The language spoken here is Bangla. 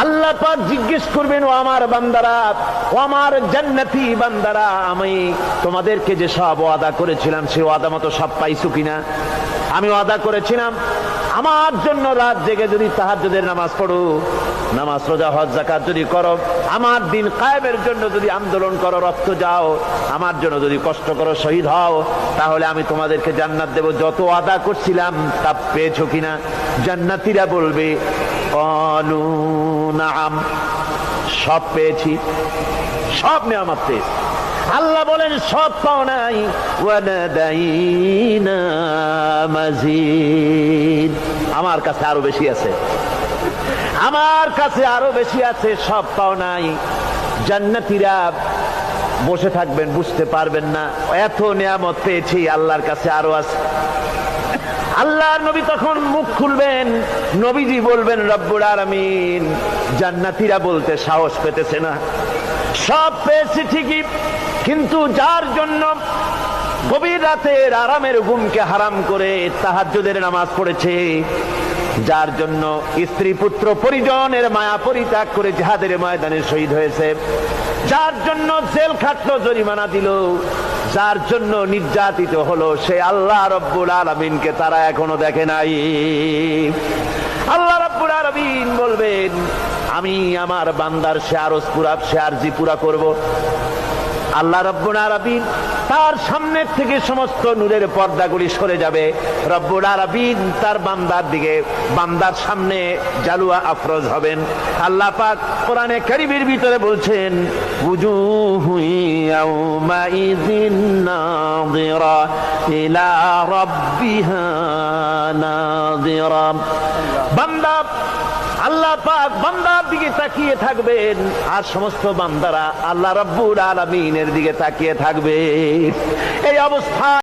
আল্লাহ পাক জিজ্ঞেস করবেন, ও আমার বান্দারা, ও আমার জান্নাতি বান্দারা, আমি তোমাদেরকে যে সব ওয়াদা করেছিলাম সে ওয়াদা মতো সব পাইছো কিনা? আমি ওয়াদা করেছিলাম আমার জন্য রাত জেগে যদি তাহাজ্জুদের নামাজ পড়ো, নামাজ রোজা হজ যাকাত যদি করো, আমার দিন কায়েমের জন্য যদি আন্দোলন করো, রক্ত যাও, আমার জন্য যদি কষ্ট করো, শহীদ হও, তাহলে আমি তোমাদেরকে জান্নাত দেব। যত ওয়াদা করছিলাম তা পেয়েছো কিনা? জান্নাতীরা বলবে ক্বালু নাআম, সব পেয়েছি, সব নেয়ামত পেয়েছি। আল্লাহ বলেন সব পাও নাই, ওয়ালাদাইনা মাজিদ, আমার কাছে আরো বেশি আছে, আমার কাছে আরো বেশি আছে, সব পাও নাই। জান্নাতীরা বসে থাকবেন, বুঝতে পারবেন না এত নেয়ামত পেয়েছি, আল্লাহর কাছে আরো আছে। আল্লাহর নবী তখন মুখ খুলবেন, নবীজি বলবেন রব্বুল আলামিন, জান্নাতীরা বলতে সাহস পেতেছে না, সব পেয়েছি ঠিকই, কিন্তু যার জন্য গভীর রাতের আরামের ঘুমকে হারাম করে তাহাজ্জুদের নামাজ পড়েছে, যার জন্য স্ত্রী পুত্র পরিজনের মায়া পরিত্যাগ করে জিহাদের ময়দানে শহীদ হয়েছে, যার জন্য জেল খাটলো, জরিমানা দিল, যার জন্য নির্যাতিত হলো, সে আল্লাহ রব্বুল আলামিনকে তারা এখনো দেখে নাই। আল্লাহ রব্বুল আলামিন বলবেন, আমি আমার বান্দার সে আরজ পুরা, সে আরজি পুরা করব। আল্লাহ রব্বুল আলামিন তার সামনের থেকে সমস্ত নূরের পর্দাগুলি সরে যাবে। রব্বুল আলামিন তার বান্দার দিকে, বান্দার সামনে জালুয়া আফরোজ হবেন। আল্লাহ পাক কোরআনে কারীমের ভিতরে বলছেন, উজুহু ইয়াউমাইযিন নাযিরা ইলা রাব্বিহা নাযিরা। বান্দা, আল্লাহ পাক বান্দার দিকে তাকিয়ে থাকবেন, আর সমস্ত বান্দারা আল্লাহ রাব্বুল আলামিনের দিকে তাকিয়ে থাকবে। এই অবস্থা